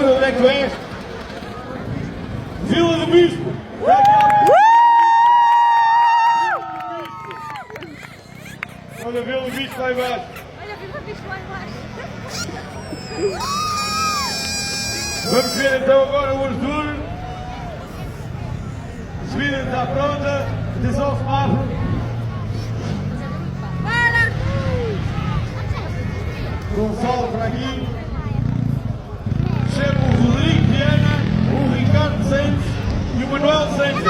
do Oeste. Vila do Bispo. Olha a Vila do Bispo lá embaixo. Olha a Vila do Bispo lá embaixo. Vamos ver então agora o Arthur. A subida está pronta. Atenção ao semáforo. Gonçalo para aqui. Chega o Rodrigo Viana, o Ricardo Santos e o Manuel Santos.